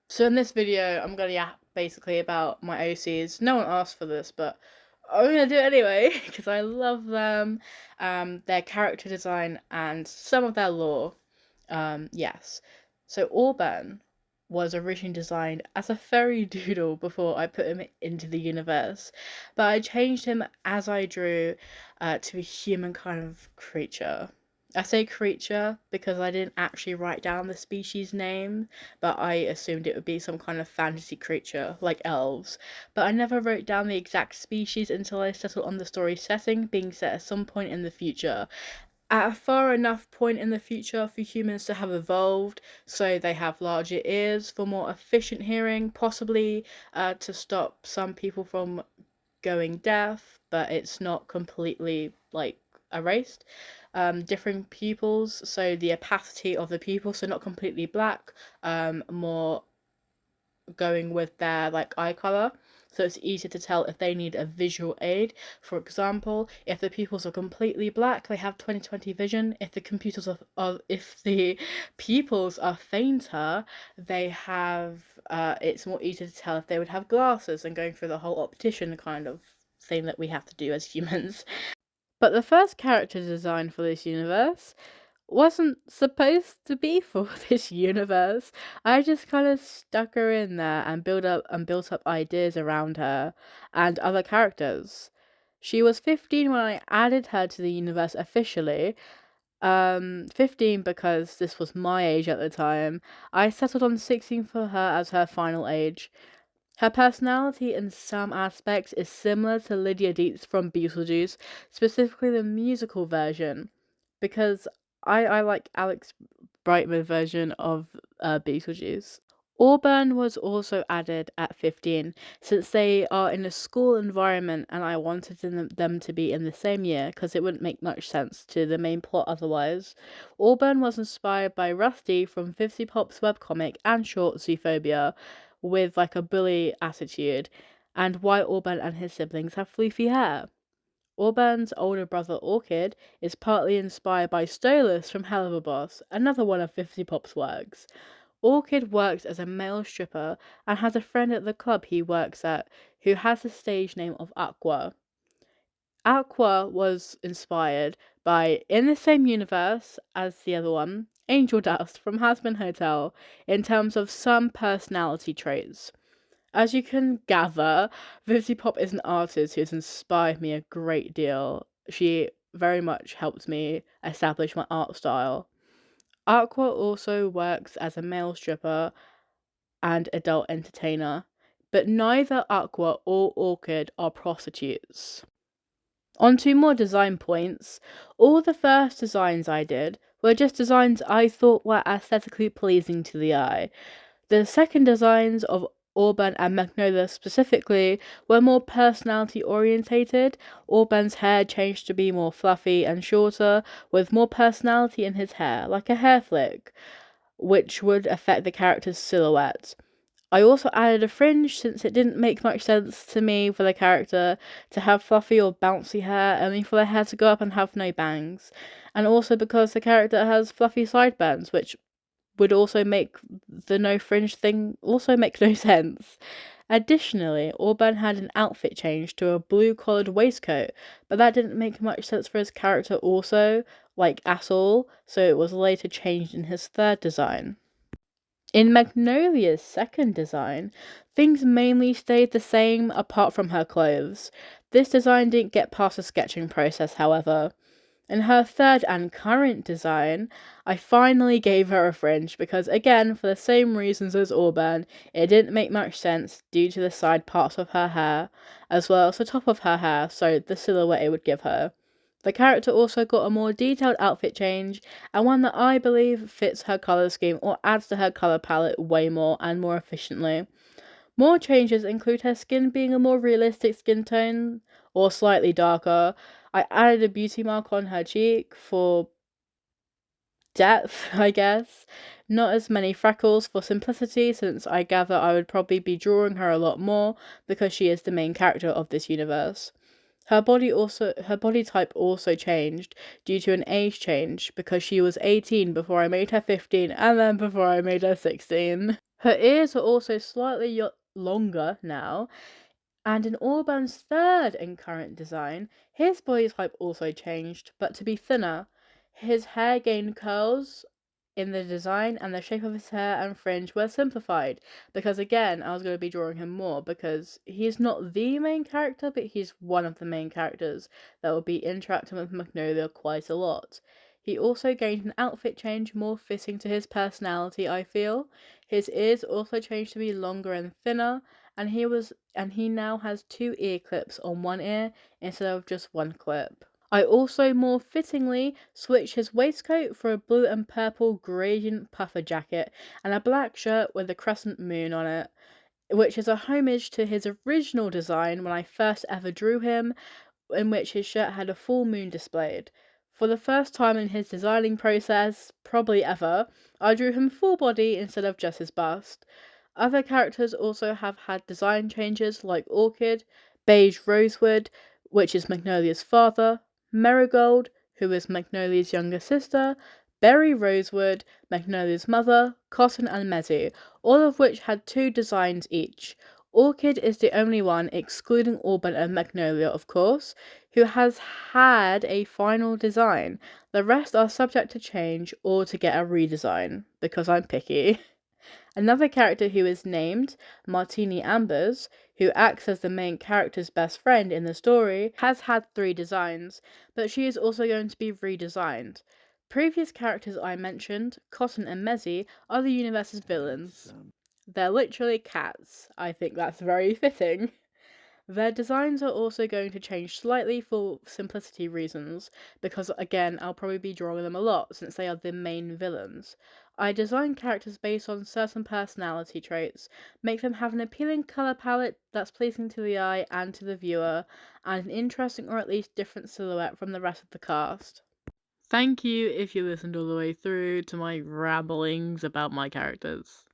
So in this video, I'm gonna yap basically about my OCs. No one asked for this, but I'm gonna do it anyway because I love them, their character design, and some of their lore. Yes. So Orban was originally designed as a fairy doodle before I put him into the universe, but I changed him as I drew to a human kind of creature. I say creature because I didn't actually write down the species name, but I assumed it would be some kind of fantasy creature, like elves. But I never wrote down the exact species until I settled on the story setting being set at some point in the future. At a far enough point in the future for humans to have evolved, so they have larger ears for more efficient hearing, possibly to stop some people from going deaf, but it's not completely like erased. Different pupils, so the opacity of the pupil, so not completely black, more going with their like eye color. So it's easier to tell if they need a visual aid. For example, if the pupils are completely black, they have 20/20 vision. If the computers if the pupils are fainter, they have it's more easy to tell if they would have glasses and going through the whole optician kind of thing that we have to do as humans. But the first character design for this universe wasn't supposed to be for this universe. I just kind of stuck her in there and built up ideas around her and other characters. She was 15 when I added her to the universe officially. 15 because this was my age at the time. I settled on 16 for her as her final age. Her personality in some aspects is similar to Lydia Dietz from Beetlejuice, specifically the musical version, because I like Alex Brightman version of Beetlejuice. Auburn was also added at 15 since they are in a school environment and I wanted them to be in the same year because it wouldn't make much sense to the main plot otherwise. Auburn was inspired by Rusty from 50 Pop's webcomic and short Zoophobia with like a bully attitude and why Auburn and his siblings have floofy hair. Auburn's older brother Orchid is partly inspired by Stolas from Helluva Boss, another one of 50 Pop's works. Orchid works as a male stripper and has a friend at the club he works at who has the stage name of Aqua. Aqua was inspired by, in the same universe as the other one, Angel Dust from Hazbin Hotel in terms of some personality traits. As you can gather, Vivi Pop is an artist who has inspired me a great deal. She very much helped me establish my art style. Aqua also works as a male stripper and adult entertainer, but neither Aqua or Orchid are prostitutes. On to more design points, all the first designs I did were just designs I thought were aesthetically pleasing to the eye. The second designs of Auburn and Magnolia specifically were more personality orientated. Auburn's hair changed to be more fluffy and shorter, with more personality in his hair, like a hair flick, which would affect the character's silhouette. I also added a fringe since it didn't make much sense to me for the character to have fluffy or bouncy hair, only for the hair to go up and have no bangs. And also because the character has fluffy sideburns, which would also make the no fringe thing also make no sense. Additionally, Auburn had an outfit change to a blue collared waistcoat, but that didn't make much sense for his character also, like at all, so it was later changed in his third design. In Magnolia's second design, things mainly stayed the same apart from her clothes. This design didn't get past the sketching process, however. In her third and current design, I finally gave her a fringe because, again, for the same reasons as Auburn, it didn't make much sense due to the side parts of her hair, as well as the top of her hair, so the silhouette it would give her. The character also got a more detailed outfit change, and one that I believe fits her colour scheme or adds to her colour palette way more and more efficiently. More changes include her skin being a more realistic skin tone, or slightly darker. I added a beauty mark on her cheek for depth, I guess. Not as many freckles for simplicity, since I gather I would probably be drawing her a lot more because she is the main character of this universe. Her body type also changed due to an age change because she was 18 before I made her 15 and then before I made her 16. Her ears are also slightly longer now, and in Orban's third and current design, his body type also changed, but to be thinner. His hair gained curls in the design, and the shape of his hair and fringe were simplified. Because again, I was going to be drawing him more because he's not the main character, but he's one of the main characters that will be interacting with Magnolia quite a lot. He also gained an outfit change more fitting to his personality, I feel. His ears also changed to be longer and thinner, and he now has 2 ear clips on one ear instead of just one clip. I also more fittingly switched his waistcoat for a blue and purple gradient puffer jacket and a black shirt with a crescent moon on it, which is a homage to his original design when I first ever drew him, in which his shirt had a full moon displayed. For the first time in his designing process, probably ever, I drew him full body instead of just his bust. Other characters also have had design changes like Orchid, Beige Rosewood, which is Magnolia's father, Marigold, who is Magnolia's younger sister, Berry Rosewood, Magnolia's mother, Cotton and Mezzy, all of which had 2 designs each. Orchid is the only one, excluding Orban and Magnolia, of course, who has had a final design. The rest are subject to change or to get a redesign, because I'm picky. Another character who is named Martini Ambers, who acts as the main character's best friend in the story, has had 3 designs, but she is also going to be redesigned. Previous characters I mentioned, Cotton and Mezzy, are the universe's villains. They're literally cats. I think that's very fitting. Their designs are also going to change slightly for simplicity reasons, because again, I'll probably be drawing them a lot since they are the main villains. I design characters based on certain personality traits, make them have an appealing colour palette that's pleasing to the eye and to the viewer, and an interesting or at least different silhouette from the rest of the cast. Thank you if you listened all the way through to my ramblings about my characters.